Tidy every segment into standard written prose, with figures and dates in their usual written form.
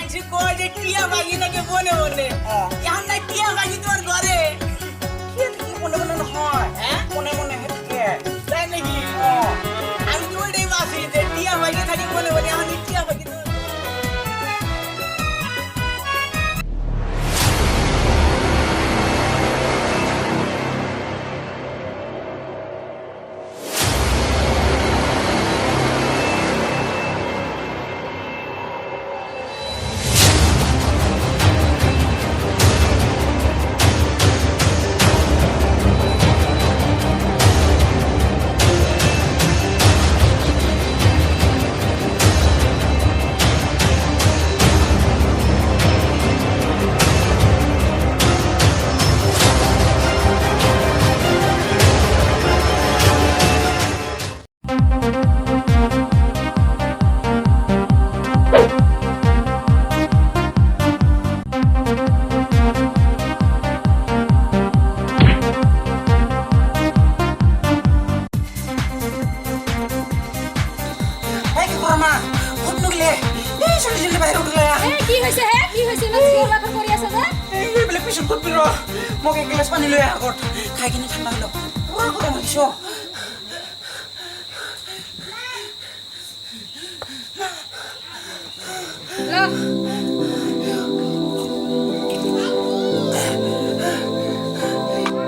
মানছি কই যে টিয়া বাগি নাকি বনে বনে এখন না টিয়া বাগি তোর ঘরে কি মনে মনে হয় হ্যাঁ মনে মনে হেঁটে তাই নাকি আমি তো ওইটাই ভাবছি যে টিয়া বাগি থাকে বনে বনে এখন টিয়া বাগি তো এই কি করো না খুব নুগলে এই চলে চলে বাইরে উঠলে কি হয়েছে হে কি হয়েছে না সিওর বাকর করি আছে যে এই বলে পিছন করবি র মোক এক গ্লাস পানি লই আগত খাই কিনে ঠান্ডা হলো পুরো গরম হইছো লো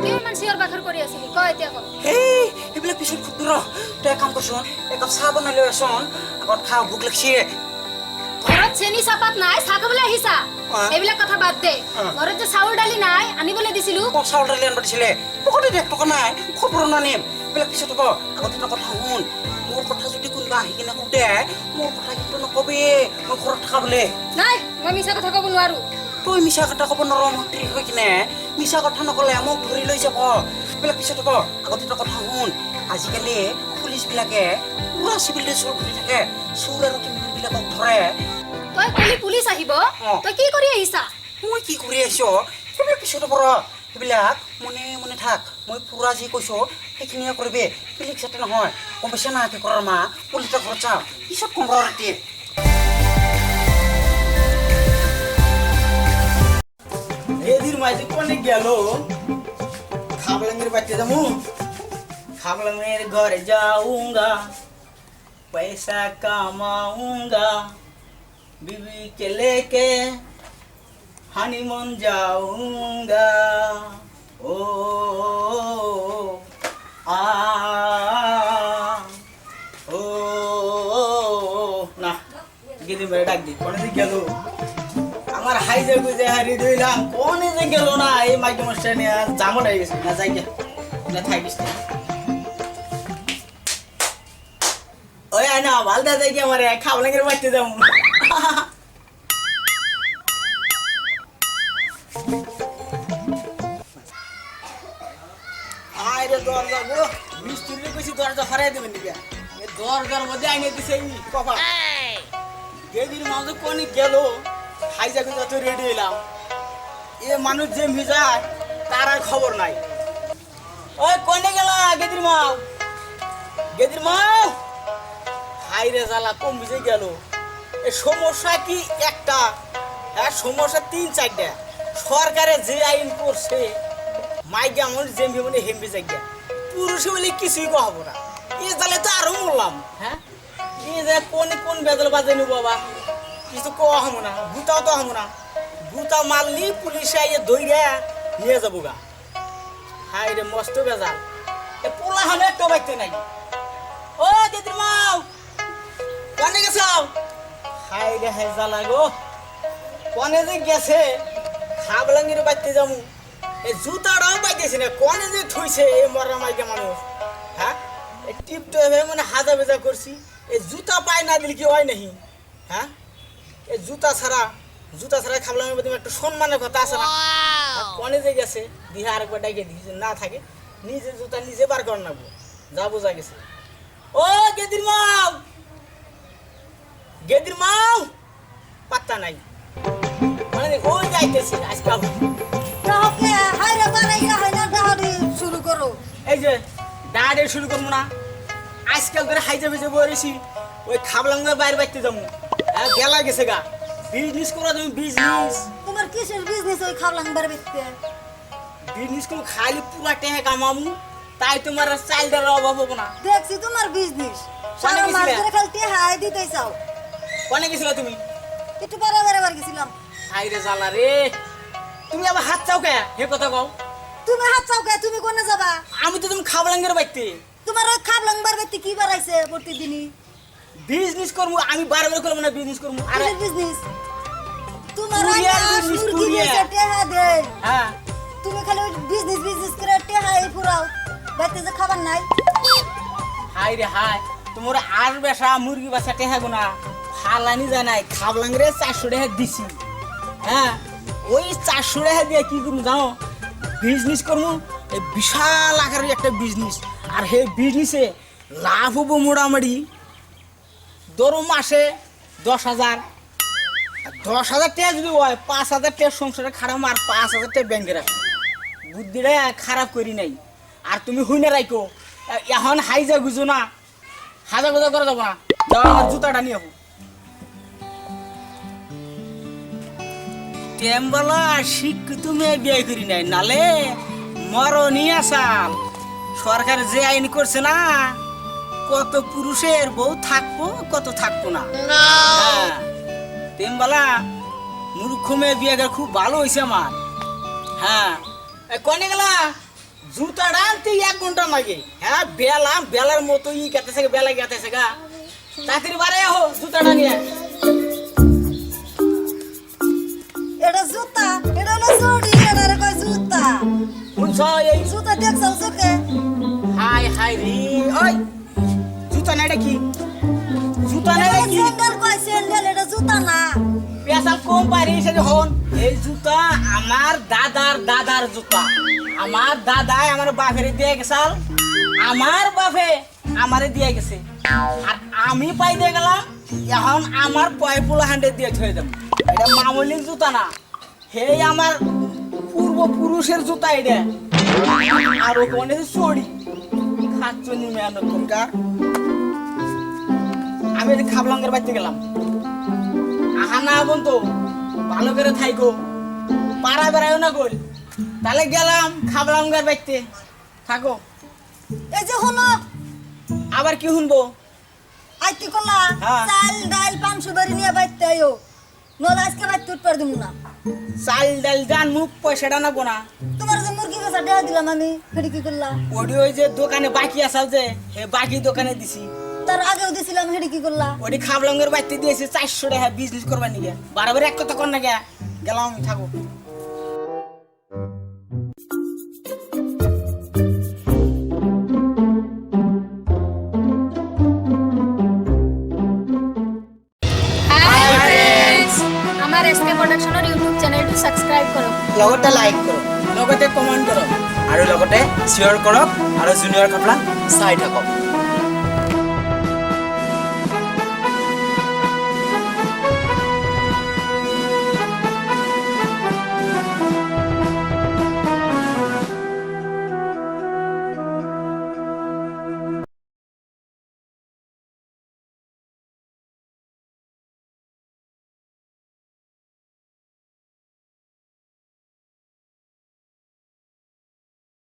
কে মান সিওর বাকর করি আছে কয় তে কো এই বলে পিছন করবি র তুই এক কাম করছন এক কাপ চা বনাই লই আসন আগত খাও ভুক লাগছে ঘৰত চেনি চাপাত নাই চাকবলে আহিছা এইবিলাক কথা বাদ দে ঘৰত যে চাউল ডালি নাই আনিবলৈ দিছিলো কোন চাউল ডালি আনবা দিছিলে পকেটে 1 টকা নাই খবৰ না নিম বলে পিছত কব আগত এটা কথা শুন মোৰ কথা যদি কোনবা আহি কিনে কুটে মোৰ কথা কিন্তু নকবি মই ঘৰত থাকা বোলে নাই মই মিছা কথা ক'ব নোৱাৰো তুই মিছা কথা কব নৰ মন্ত্ৰী হৈ কিনে মিছা কথা নকলে মোক ধৰি লৈ যাব বলে পিছত কব আগত এটা কথা শুন আজিকালি পুলিচ বিলাকে পুৰা চিভিল ড্ৰেছ কৰি থাকে চোৰ আৰু ক্ৰিমিনেল বিলাকক ধৰে তই কলি পুলিচ আহিব তই কি কৰি আহিছা মই কি কৰি আহিছো তুমি পিছত বৰ এইবিলাক মনে মনে থাক মই পুৰা যি কৈছো সেইখিনিয়ে কৰিবি বেলেগ যাতে নহয় গম পাইছা না কি কৰাৰ মা পুলিচৰ ঘৰত যাওঁ পিছত কম ৰাতি এদির মাঝে কোনে গেল খাবলঙ্গের বাচ্চা যাবো খাবলঙ্গের ঘরে जाऊंगा पैसा कमाऊंगा बीवी के लेके हनीमून जाऊंगा ओ आ ओ ना গেদি মেরে ডাক দি কোনে দি গেল আমার হাইজে গুজে হারি দিলাম কোনে যে গেল না এই মাইকে মাস্টার নিয়ে জামন হয়ে গেছে না যাই না থাকিস না ওই আয়না বালদা যাই কি আমারে খাবলাঙ্গের বাড়তে যাবো আয় রে দরজা গো মিস্ত্রি কইছি দরজা হরাই দেবেন দিকে এই দরজার মধ্যে আইনে দিছে এই কপা গেদির মাঝে কোনে গেল হাইজা গুজা তো রেডি হইলাম এ মানুষ যে মিজায় তার আর খবর নাই ওই কোনে গেল গেদির মাও হাইরে জ্বালা কম মিজে গেল এই সমস্যা কি একটা হ্যাঁ সমস্যা 3-4টা সরকারে যে আইন করছে মাইগা মানুষ যে মানে হেমবে জায়গা পুরুষে বলে কিছুই কহব না এ জ্বালে তো আরো মরলাম হ্যাঁ এ যে কোন বেদল বাজে নি বাবা কিছু কওয়া হবো না গুতাও তো হবো না গুতা মারলি পুলিশে আইয়ে ধইরা নিয়ে যাবো গা হাই রে মস্ত বেজাল এ পোলা হলে তো বাইতে নাই ও দিদির মাও কোনে গেছাও হাই রে হাই জ্বালা গো কোনে যে গেছে খাবলাঙ্গির বাইতে যাবো এই জুতাটাও বাইতেছে না কোনে যে থইছে এই মরা মাইকে মানুষ হ্যাঁ এই টিপটো মানে হাজা বেজা করছি এই জুতা পায় না দিলে কি হয় নাহি হ্যাঁ এই জুতা ছাড়া খাবলামের মধ্যে একটা সম্মানের কথা আছে না কোনে যে গেছে দিহা আরেকবার ডাইকে দিয়েছে না থাকে নিজে জুতা নিজে বার কর নাবো যা বোঝা গেছে ও গেদির মাও পাত্তা নাই মানে ওই যাইতেছে আজকে তাহলে হাইরে বানাইয়া হাইনা দাহারি শুরু করো এই যে দাঁড়ে শুরু করবো না আজকাল করে হাইজে ভেজে বলেছি ওই খাবলাঙ্গা বাইরে বাইতে যাবো গেলা গেছে গা বিজনেস করো তুমি বিজনেস তোমার কিসের বিজনেস ওই খাবলাংবার বেচতে? বিজনেস করো খালি পুরা টেহা কামামু তাই তোমার চাইল্ডের অভাব হবো না। দেখছি তোমার বিজনেস সারা মাস গেছিলে? ধরে খালি টেহাই দিতে চাও। কোনে গেছিলা তুমি? একটু বারবার গেছিলাম। হাইরে জ্বালা রে, তুমি আবার হাত চাও কে হে কথা কও? তুমি হাত চাও কে? তুমি কোনে যাবা? আমি তো তুমি খাবলাঙ্গের বাইতে তোমার ওই খাবলাংবার বেচতে কি বাড়াইছে প্রতিদিনই? বিজনেস করবো, আমি বারবার করবো না বিজনেস করবো। আরে কিসের বিজনেস? তোমার কুরিয়ার আইনা business, মুরগি কুরিয়ার। বেচে টেহা দেয়। হ্যাঁ তুমি খালি ওই বিজনেস করে টেহাই পুরাও। বাইতে যে খাবার নাই। হাই রে হাই, তোমার আর বেসা মুরগি বাসা টেহা গোনা ফালানি জানাই খাবলাঙ্গরে 400 টাকা দিছি। হ্যাঁ ওই 400 টাকা দিয়ে কি করবো জানো? বিজনেস করবো, এই বিশাল আকারের একটা বিজনেস। আর সেই বিজনেসে লাভ হবো মোটামুটি ধরো মাসে 10,000। 10,000 টাকা যদি হয় 5,000 টাকা সংসারে খারাপ আর 5,000 টাকা ব্যাংকে রাখো। বুদ্ধিটা খারাপ করি নাই। আর তুমি হুইনে রাখো এখন হাইজা গুজো না, হাজা গুজা করা যাবো না। যাও আমার জুতাটা নিয়ে যাবো। টেম্বলা শিক্ষিত মেয়ে বিয়ে করি নাই, নালে মরণই আসাল। সরকার যে আইন করছে না, কত পুরুষের বউ থাকবো কত থাকবো না। হ্যাঁ, টেম্বলা মূর্খ মেয়ে বিয়ে করে খুব ভালো হয়েছে আমার। হ্যাঁ কনে গেলা জুতাটা আনতে 1 ঘন্টা লাগে। হ্যাঁ বেলার মতো গেতেছে বেলা গেতেছে গা। তাড়াতাড়ি বারে আহো জুতাটা নিয়ে। এটা জুতা, এটা হলো জড়ি, এটা রে কয় জুতা। শুনছ এই জুতা দেখছাও চোখে? হাই হাই রে, ওই জুতা না এটা কি? জুতা না এটা এটা কি? স্যান্ডেল কয় স্যান্ডেল, এটা জুতা না। পেশাল কম পারি সেটা হন। এই জুতা আমার দাদার জুতা। আমার দাদাই আমার বাপের দিয়ে গেছাল, আমার বাপে আমারে দিয়ে গেছে। আর আমি পাই দিয়ে গেলাম, এখন আমার পয়পুলা হান্ডে দিয়ে থয়ে যাবো। এটা মামুলির জুতা না, হে আমার পূর্বপুরুষের জুতা এটা। আর ওখানে চড়ি খাচ্ছনি মেয়ানোর দরকার। আমি এটা খাবলাঙ্গের বাড়িতে গেলাম। আহা না বোন তো ভালো করে থাইকো, পাড়া বেড়ায়ও না গোল। তাহলে গেলাম খাবলাঙ্গের বাড়িতে থাকো। এই যে হলো আবার কি শুনবো? আইতি কলা হ্যাঁ। চাল ডাল 500 বাড়ি নিয়ে বাইতে আইও, নলে আজকে বাইতে উঠতে পারদিম না। চাল ডাল জান মুখ পয়সাটা নেবো না। তোমার যে মুরগি বেচা দেয়া দিলাম আমি, সেটা কি করলা? ওডি ওই যে দোকানে বাকি আসাল যে হে বাকি দোকানে দিছি। তার আগেও দিছিলাম, সেটা কি করলা? ওডি খাবলাঙ্গের বাড়িতে দিয়েছি 400 টাকা বিজনেস করবার নিগে। বারবার এক কথা কর না গে। গেলাম আমি থাকো। হাই ফ্রেন্ডস, আমার এসকে প্রোডাকশনৰ ইউটিউব চেনেলটো সাবস্ক্ৰাইব কৰক। লগতে লাইক করো, লগতে কমেন্ট করো, আৰু লগতে শ্বেয়াৰ কৰক আৰু জুনিয়ৰ খাপলা চাই থাকক।